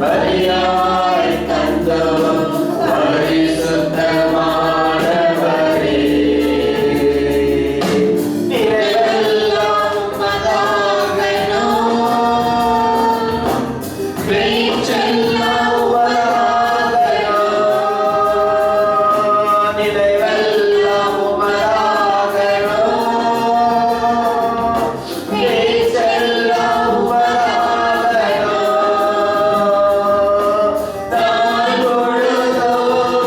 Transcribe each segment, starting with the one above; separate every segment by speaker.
Speaker 1: பலியாய் தந்தோம் பரிசுத்தமானவரே. நிறைவெல்லாம் உமதாகணும், பேச்செல்லாம் உமதாகணும். நிறைவெல்லாம் உமதாகணும், பேச்செல்லாம் உமதாகணும். தான் பொழுதோம்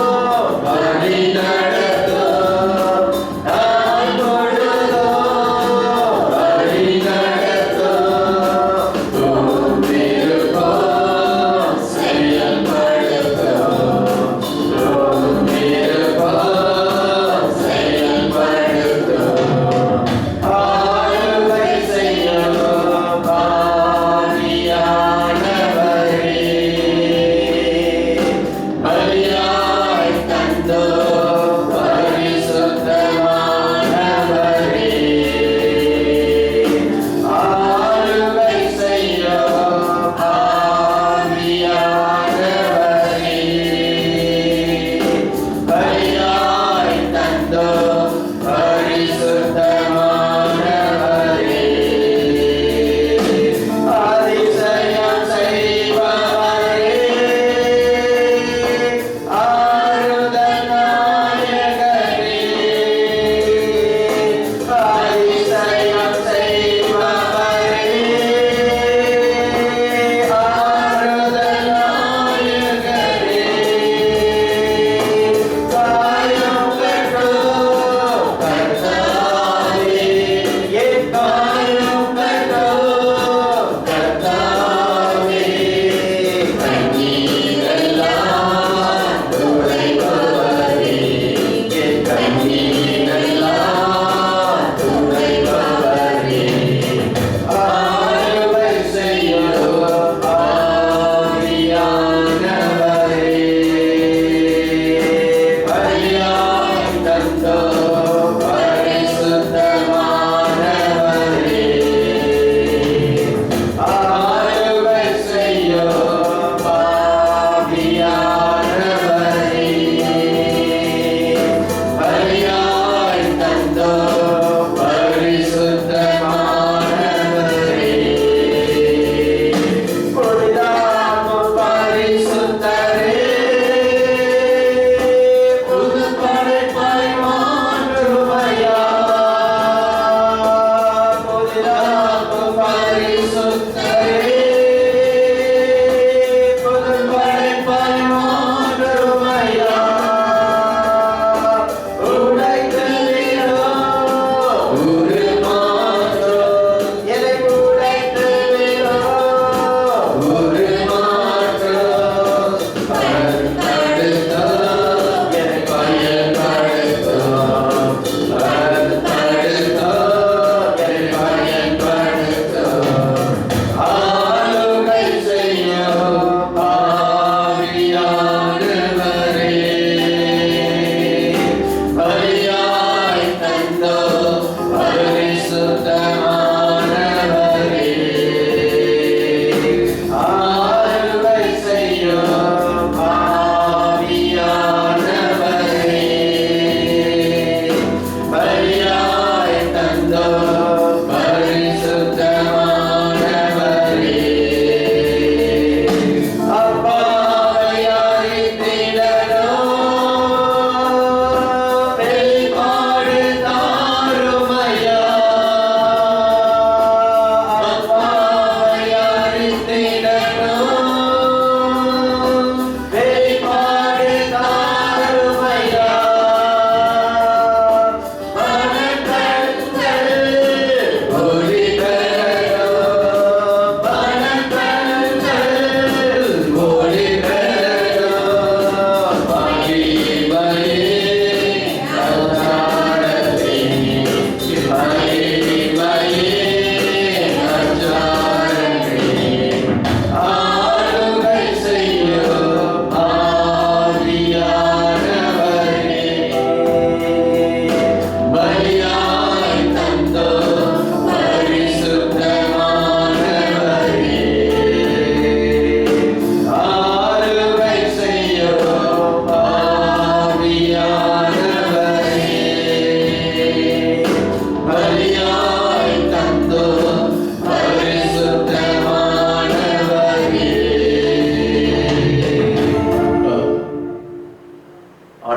Speaker 1: வழி நடத்தும், தான் பொழுதோம் வழி நடத்தும். உம் விருப்பம் செய்ய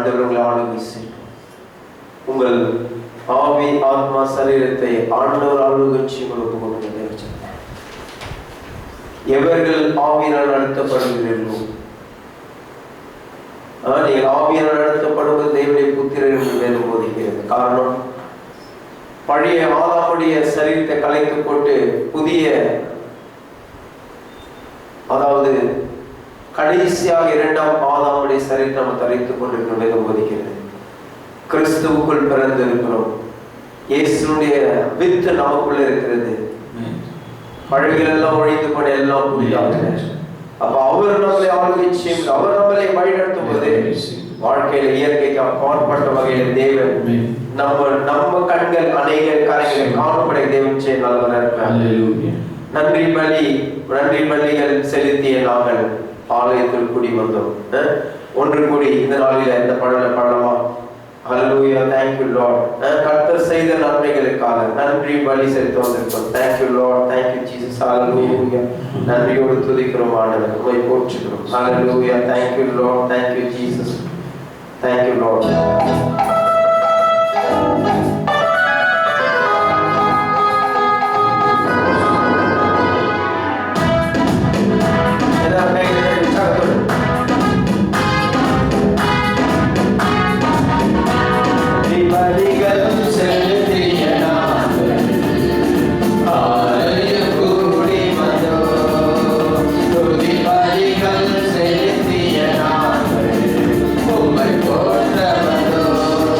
Speaker 1: ஆண்டவர்களை ஆளுகை செய்யும். உங்கள் ஆவி ஆத்மா சரீரத்தை ஆண்டவர் ஆளுகை செய்வதற்கு கொண்டு எவர்கள் ஆவியினால் நடத்தப்படுகிறீர்களோ, நீங்கள் ஆவியால் நடத்தப்படுவது தேவனுடைய புத்திரர் என்று வேதம் போதிக்கிறது. காரணம், பழைய ஆதாமுடைய சரீரத்தை கலைத்து போட்டு புதிய, அதாவது கடைசியாக இரண்டாம் ஆதாமுடைய சரீரத்தை நம்ம தரித்துக் கொண்டிருக்கிறோம் வேதம் போதிக்கிறது. கிறிஸ்துவுக்குள் பிறந்திருக்கிறோம். இயேசுடைய வித்து நமக்குள்ள இருக்கிறது. பழகிகள் எல்லாம் ஒழித்து கொண்டு எல்லாம் புதிதாக. அப்ப அவர் நம்மளை ஆளுகை செய்யும், அவர் நம்மளை வழிநடத்தும் போது வாழ்க்கையில இயற்கைக்கு அப்பாற்பட்ட வகையில தேவன் நம்ம கண்கள் அநேக காரியங்களை காணப்பட தேவன் செய்ய நல்லவராக இருப்பார். நன்றி பலிகள் செலுத்திய நாங்கள் ஆலயத்தில் கூடி வந்தோம். ஒன்று கூடி இந்த நாளில இந்த பாடலாமா? ஹல்லேலூயா, thank you Lord. கர்த்தர் செய்த நன்மைகளுக்காக நன்றி பலி செலுத்த வந்திருக்கிறோம். thank you Lord, thank you Jesus. ஹல்லேலூயா, நன்றியோடு துதிக்கிறோம் ஆண்டவரே, உம்மை போற்றுகிறோம். ஹல்லேலூயா, thank you Lord, thank you Jesus, thank you Lord.
Speaker 2: செலுத்திய நாங்கள் உம்மை போற்ற வந்தோம்.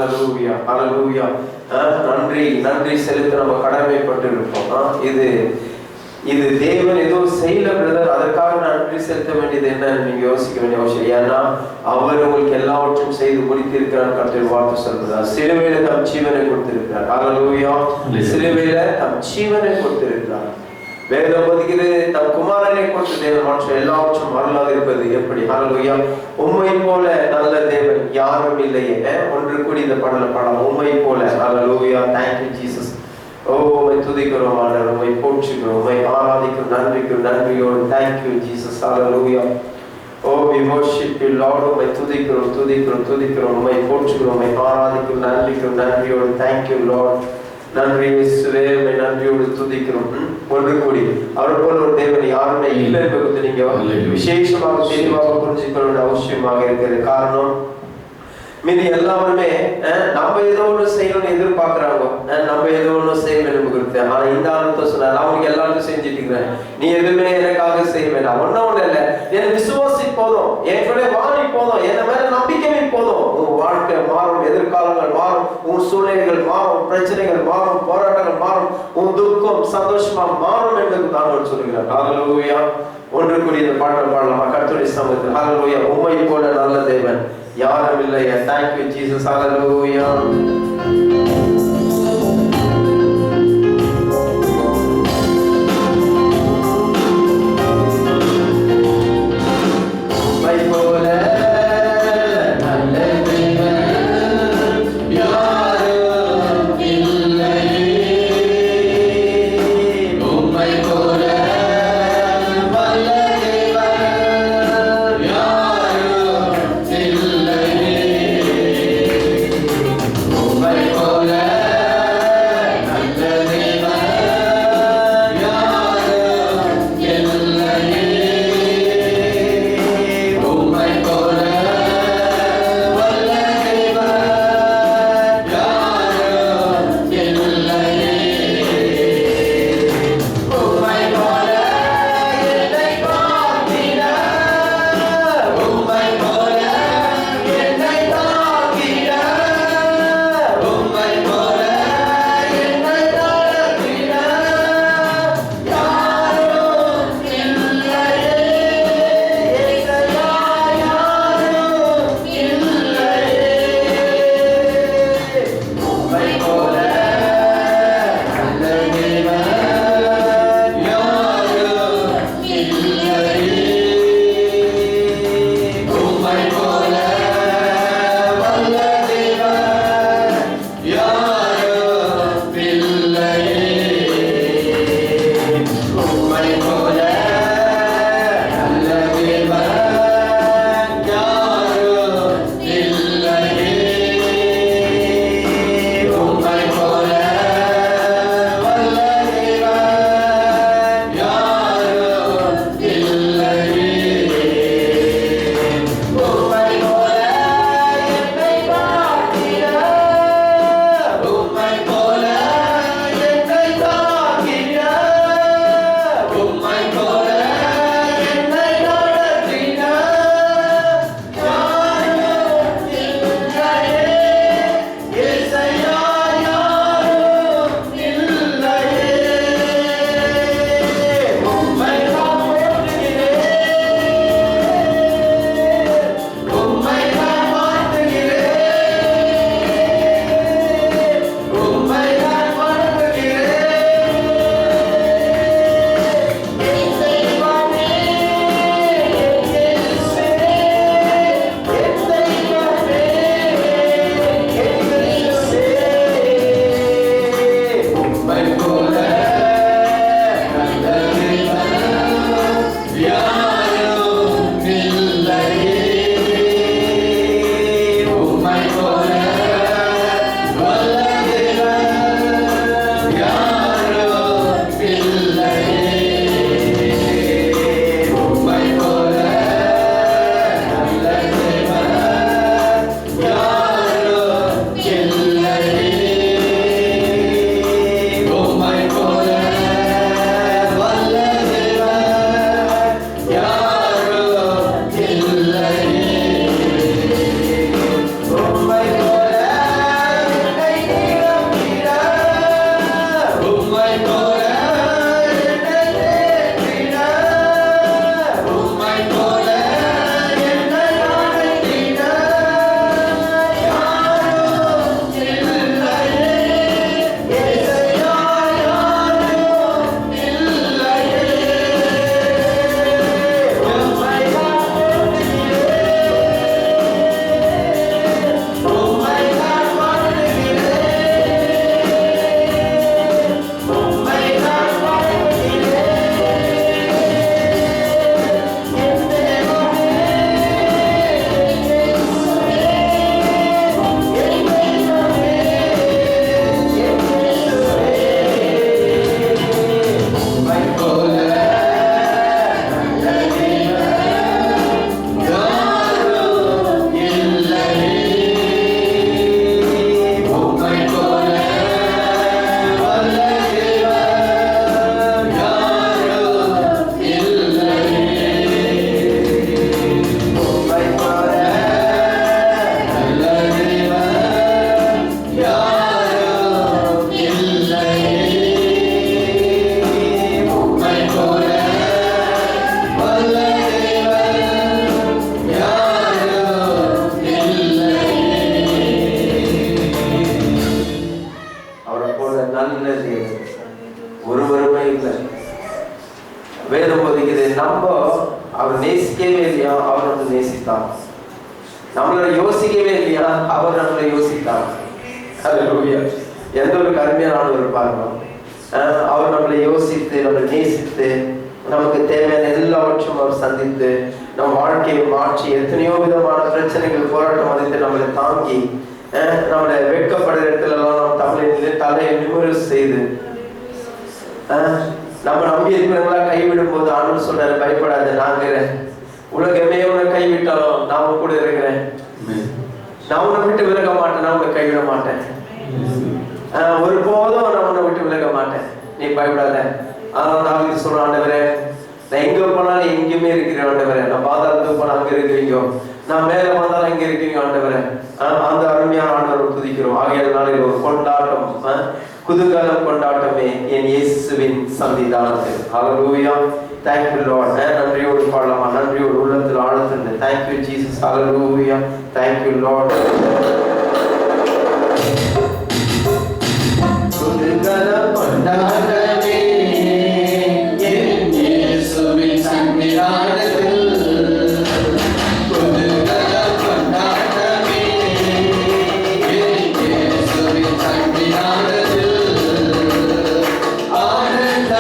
Speaker 1: ஹalleluya ஹalleluya. நன்றி நன்றி செலுத்த நம்ம கடமைப்பட்டு இருப்போம். இது தேவன் ஏதோ செய்யல பிரதர், அதற்காக நன்றி செலுத்த வேண்டியது என்னன்னு நீங்க யோசிக்க வேண்டிய அவசியம். ஏன்னா அவர் உங்களுக்கு எல்லாவற்றையும் செய்து முடித்திருக்கிறார். கர்த்தர் வார்த்தை சொல்றார், சிலுவையில தம் ஜீவனை கொடுத்திருக்கிறார். ஹalleluya. சிலுவையில தம் ஜீவனை கொடுத்திருக்கிறார். வேதம் போதிக்கிறது, தம் குமாரனை கொடுத்த தேவன் மற்ற எல்லாவற்றும் அருளாக இருப்பது எப்படி? ஹalleluya. உம்மை போல நல்ல தேவன் யாரும் இல்லையே. ஒன்று கூடி இந்த பாடல் உம்மை போல. ஹalleluya. Thank you Jesus. உம்மை துதிக்கிறோம் ஆண்டவரே, உம்மை போற்றுகிறோம், உம்மை ஆராதிக்கிறோம், நன்றியோடு. Thank you Jesus. Hallelujah. We worship you Lord. உம்மை துதிக்கிறோம், உம்மை போற்றுகிறோம், உம்மை ஆராதிக்கிறோம், நன்றியோடு. Thank you Lord. நன்றி இயேசுவே, உம்மை நன்றியோடு துதிக்கிறோம். ஒன்று கூடி அவர் போல ஒரு தேவன் யாருமே இல்லை என்பதை நீங்க விசேஷமாக தெளிவாக புரிஞ்சுக்க வேண்டிய அவசியமாக இருக்கிறது. காரணம், மீதி எல்லாருமே நம்ம ஏதோ ஒன்று செய்யணும்னு எதிர்பார்க்கிறாங்க, நம்ம ஏதோ ஒன்று செய்ய விரும்புகிறது. ஆனா இந்த ஆனந்த சொன்னார், அவனுக்கு எல்லாருக்கும் செஞ்சுட்டு இருக்கிறேன், நீ எதுவுமே எனக்காக செய்ய வேண்டாம். ஒன்னும் இல்லை, என் விசுவாசி போதும், என்னுடைய வாணி போதும், என் மேல நம்பிக்கை போதும். உன் வாழ்க்கை மாறும், எதிர்காலங்கள் மாறும், உன் சூழ்நிலைகள் மாறும், பிரச்சனைகள் மாறும், போராட்டங்கள் மாறும், உன் துக்கம் சந்தோஷமா மாறும் என்று தான் சொல்லுகிறார். ஹalleluya. ஒன்று கூடி இந்த பாடல் பாடலாமா கர்த்தருடைய சமூகத்தில்? ஹalleluya. உம்மை போல நல்ல தேவன் யாரும் இல்லையா. Thank you Jesus. Hallelujah.
Speaker 2: போல
Speaker 1: நம்ம அவர் நேசிக்கவே இல்லையா, அவர் நம்மளை நேசித்தார். நம்மளை யோசிக்கவே இல்லையா, அவர் நம்மளை யோசித்தார். ஹல்லேலூயா. எந்த ஒரு கருமையானவர் இருப்பாங்க. அவர் நம்மளை யோசித்து நம்மளை நேசித்து நமக்கு தேவையான எல்லாவற்றும் அவர் சந்தித்து நம் வாழ்க்கையை மாற்றி எத்தனையோ விதமான பிரச்சனைகள் போராட்டம் அளித்து நம்மளை தாங்கி நம்மளை வெட்கப்படுற இடத்துல எல்லாம் நம்ம தலையை நிமிர செய்து நம்ம நம்பி இருக்கிறவங்களா கைவிடும் போது ஆண்டவர் சொல்றாரு, பயப்படாத, நான் உலகமே உன்னை கைவிட்டாலும் நான் கூட இருக்கிறேன், நான் உன்னை விட்டு விலக மாட்டேன், நான் உன்னை கைவிட மாட்டேன், ஒரு போதும் நான் உன்னை விட்டு விலக மாட்டேன், நீ பயப்படாத. அதனால நான் சொல்றேன், ஆண்டவரே நான் எங்க போனாலும் எங்கேயுமே இருக்கிறேன் ஆண்டவரே, நான் பாதாளத்துக்கு போனா அங்க இருக்கிறீங்க, நான் மேல வந்தாலும் அங்க இருக்கீங்க ஆண்டவரே. அந்த அருமையான ஆண்டவர் துதிக்கிறோம். ஆகையால் ஒரு கொண்டாட்டம், குதூகலம் கொண்டாட்டமே என் இயேசுவின் சன்னிதானத்தில். ஹல்லேலூயா. Thank you Lord. நன்றியோடு பாடலாமா? நன்றியோடு உள்ளத்தில் ஆழ்ந்து Thank you Jesus. Hallelujah. Thank you Lord. குதூகலம் கொண்டாட்டமே என் இயேசுவின் சன்னிதானத்தில்.
Speaker 2: ஆனந்த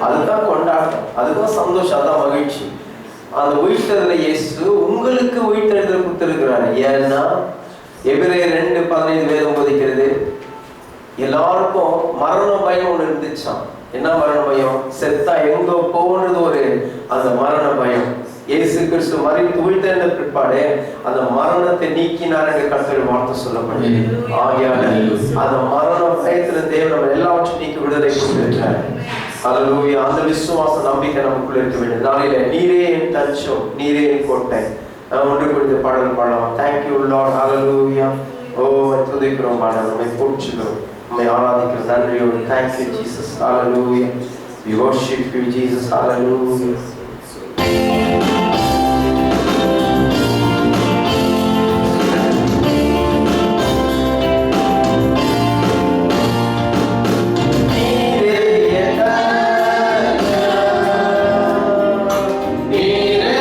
Speaker 1: அதுதான் கொண்டாட்டம், அதுதான் சந்தோஷம், அதுதான் மகிழ்ச்சி. அந்த உயிர்த்தெழுதலை இயேசு உங்களுக்கு உயிர்த்தெழுதலை கொடுத்திருக்கிறார். ஏன்னா எபிரேயர் 2:15 வேதம் போதிக்கிறது, எல்லாருக்கும் மரண பயம் ஒண்ணு இருந்துச்சாம். என்ன மரண பயம்? செத்தா எங்க போகிறது ஒரு அந்த மரண பயம். இயேசு கிறிஸ்து மரித்து உயிர்த்தெழுந்த பிற்பாடு அந்த மரணத்தை நீக்கினார் என்று கர்த்தருடைய வார்த்தை சொல்லப்படுது. ஆகையால அந்த மரண பயத்துல தேவன் நம்ம எல்லாவற்றையும் நீக்கி விடுதலை கொடுத்திருக்கிறார். ஹல்லேலூயா. அந்த விசுவாச நம்பிக்கை நமக்குள்ள இருக்க வேண்டும். நாளையில நீரே என் தஞ்சம், நீரே என் கோட்டை. ஒன்று குறித்த பாடல் பாடலாம். Thank you Lord. ஹல்லேலூயா. ஓ துதிக்கிறோம் பாடல், நம்மை போற்றுகிறோம், நம்மை ஆராதிக்கிறோம். நன்றியோடு thank you Jesus. Hallelujah. We worship you Jesus. Hallelujah.
Speaker 2: நீரே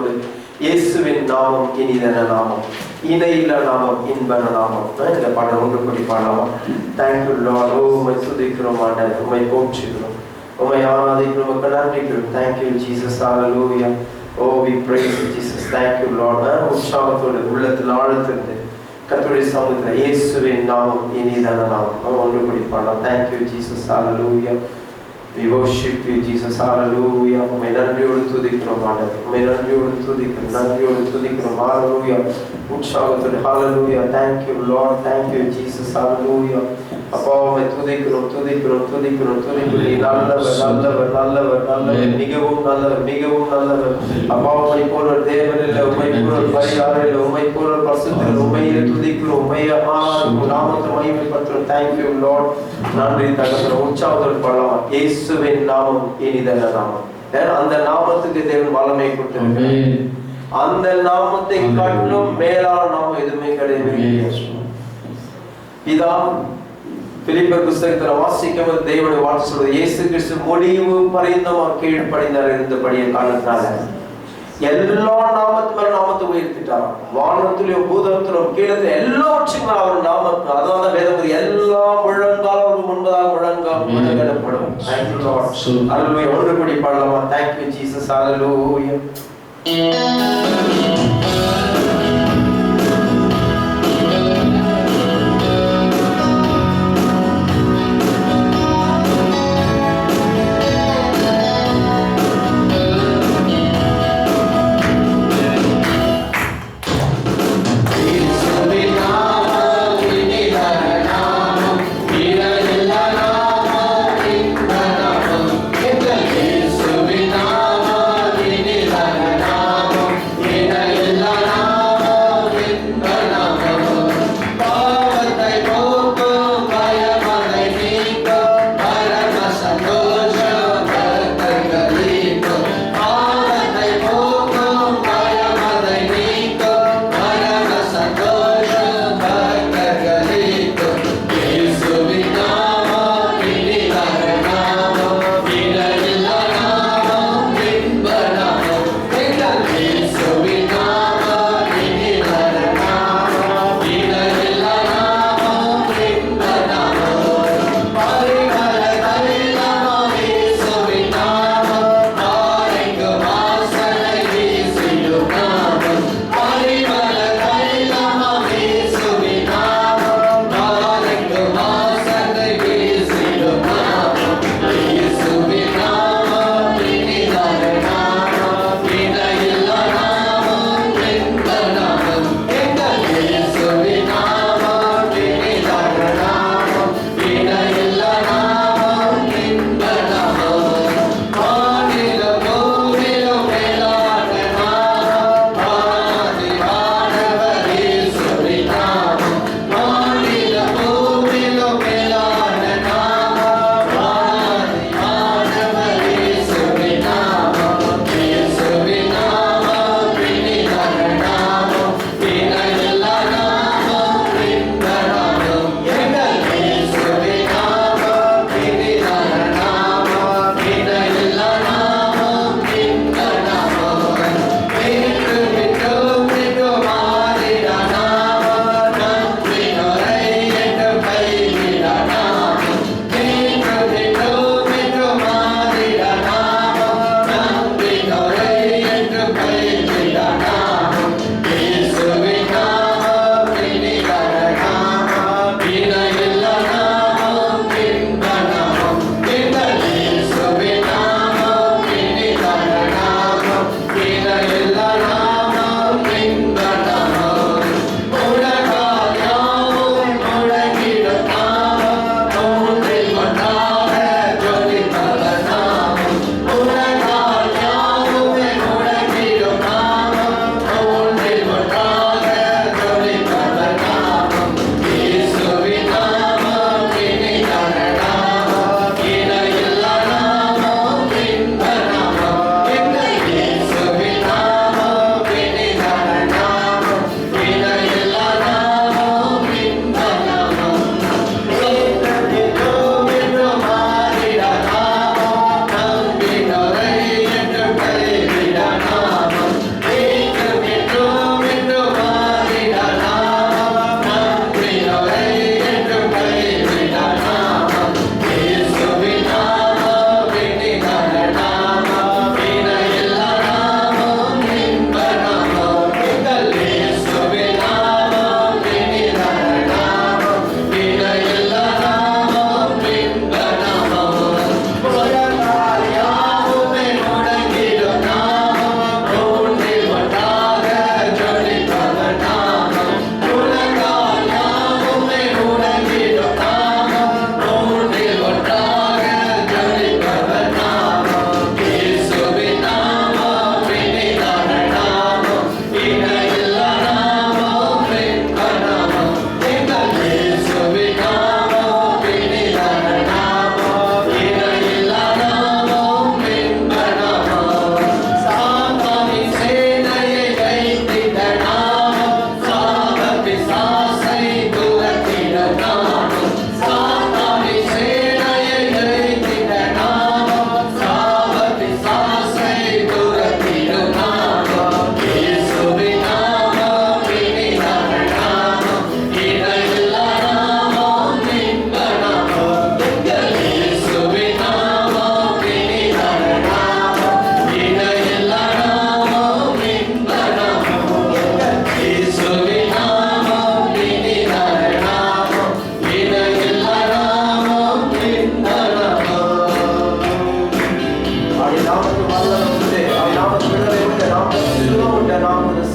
Speaker 1: உற்சாகத்தோடு இயேசுவின் நாமம் இனிதன நாமம், இணையில நாமம், இன்பன நாமம். இந்த பாடல் ஒன்று கூடி பாடலாம். Thank you Lord. ஓ உம்மை துதிக்கிறோம் ஆண்டவரே, உம்மை போற்றுகிறோம், உம்மை ஆராதிக்கிறோம், உமக்கு நன்றிக்கிறோம். Thank you Jesus. Hallelujah. Oh we praise Jesus. Thank you Lord. உற்சாகத்தோடு உள்ளத்தில் ஆழ்த்திருந்து கர்த்தருடைய சமூகத்தில் இயேசுவின் நாமம் இனிதான நாமம் ஒன்று கூடி பாடலாம். Thank you Jesus. Hallelujah. We worship you, Jesus. Hallelujah. உம்மை நன்றியோடு துதிக்கிறோம் ஆண்டவரே, உம்மை நன்றியோடு துதிக்கிறோம், நன்றியோடு துதிக்கிறோம். Hallelujah. உற்சாகத்தோடு Hallelujah. Thank you Lord. Thank you Jesus. Hallelujah. அப்பா உம்மை துதிக்கிறோம், துதிக்கிறோம், துதிக்கிறோம், துதிக்கிறோம். நீ நல்லவர், நல்லவர், நல்லவர், நல்லவர், மிகவும் நல்லவர், மிகவும் நல்லவர். அப்பா உம்மை போல ஒரு தேவன் இல்லை, உம்மை போல ஒரு பரிகாரம் இல்லை, உம்மை போல ஒரு பரிசுத்தர், உம்மையை துதிக்கிறோம், உம்மையை ஆராதிக்கிறோம், நாமத்தை மகிமைப்படுத்துகிறோம். Thank you Lord. நன்றி தகப்பனே. உற்சாகத்தோடு பாடலாம். இயேசுவின் நாமம் இனிதான நாமம். அந்த நாமத்துக்கு தேவன் வல்லமை கொடுத்திருக்கிறார். அந்த நாமத்தை காட்டிலும் மேலான நாமம் எதுவுமே கிடையாது. இதா பிலிப்பியர் புத்தகத்தில் வாசிக்கும் தேவனுடைய வார்த்தை சொல்றது, இயேசு கிறிஸ்து முடிவு பரிந்தமாக கீழ்ப்படிந்தார் இருந்தபடிய காரணத்தால எல்லா நாமத்து மேல நாமத்தை உயர்த்திட்டார். வானத்திலும் பூதத்திலும் கீழே எல்லாவற்றுக்கும் அவர் நாமத்தை, அதனால வேதம் எல்லா முழங்காலும் முன்பதாக முழங்கப்படும். ஹல்லேலூயா. ஒன்று கூடி பாடலாமா? Thank you Jesus. Hallelujah.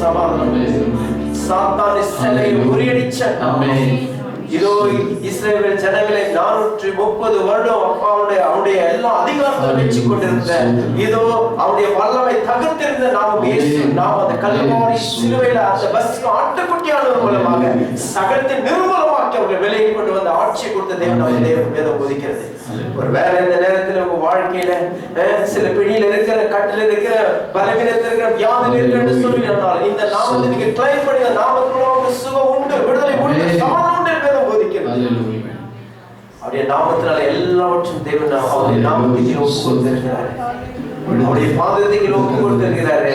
Speaker 1: சமாதானம். சாத்தானை சிலையை முறியடிச்சான். இதோ இஸ்ரவேல் ஜனங்களை 430 வருடம் அவனுடைய எல்லா அதிகாரத்தையும் வச்சு கொண்டிருந்த, இதோ அவனுடைய வல்லமை தகர்த்திருந்த நாம் அந்த கல்வாரி சிலுவையில அந்த பஸ்க்கு ஆட்டுக்குட்டியானவர் மூலமாக சகலத்தை நிர்மூலமாக்கி அவர்கள் வெளியே கொண்டு வந்து ஆட்சியை கொடுத்த தேவன் வேதம் போதிக்கிறது. ஒரு வேற இந்த நேரத்தில் உங்க வாழ்க்கையில சில பிடியில் இருக்கிற, கட்டில இருக்கிற, பலவீனத்தில் இருக்கிற, வியாதியில் இருக்கிற சொல்லினால் இந்த நாமத்தை நீங்க கிளைம் பண்ணி நாமத்துக்குள்ள சுகம் உண்டு, விடுதலை உண்டு, சமாதானம் உண்டு என்பதை போதிக்கிறது. அவருடைய நாமத்தினால எல்லாவற்றும் தேவன் அவருடைய நாமத்துக்கு ஒப்பு கொடுத்திருக்கிறார். அவருடைய பாதத்துக்கு ஒப்பு கொடுத்திருக்கிறாரு.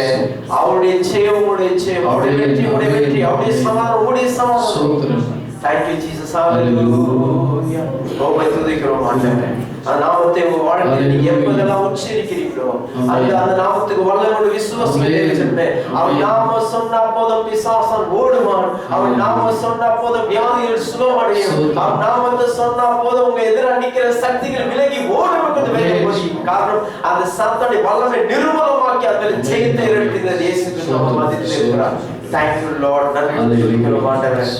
Speaker 1: அவருடைய ஜெயம் உங்களுடைய ஜெயம், அவருடைய வெற்றி உங்களுடைய வெற்றி, அவருடைய சமாதானம் உங்களுடைய சமாதானம். Thank you Jesus. Hallelujah. கோபை துதிக்கிறோம் ஆண்டவரே. அந்த நாமத்தை உங்க வாழ்க்கையில் நீங்க எப்பதெல்லாம் உச்சரிக்கிறீங்களோ அந்த நாமத்துக்கு வல்லமை விசுவாசிக்கிறீர்களே. அவன் நாம சொன்ன போதும் பிசாசன் ஓடுவான். அவன் நாம சொன்ன போதும் வியாதிகள் சுகமடையும். அவன் நாமத்தை சொன்ன போதும் உங்க எதிர நிக்கிற சக்திகள் விலகி ஓடும் என்று வேதம் போதிக்கிறது. காரணம் அந்த சாத்தானுடைய வல்லமை நிர்மூலமாக்கி அதில் ஜெயத்தை எடுக்கிறது. இயேசு கிறிஸ்து மத்தியில் இருக்கிறார். Thank you Lord. நன்றி சொல்லிக்கிறோம் ஆண்டவரே.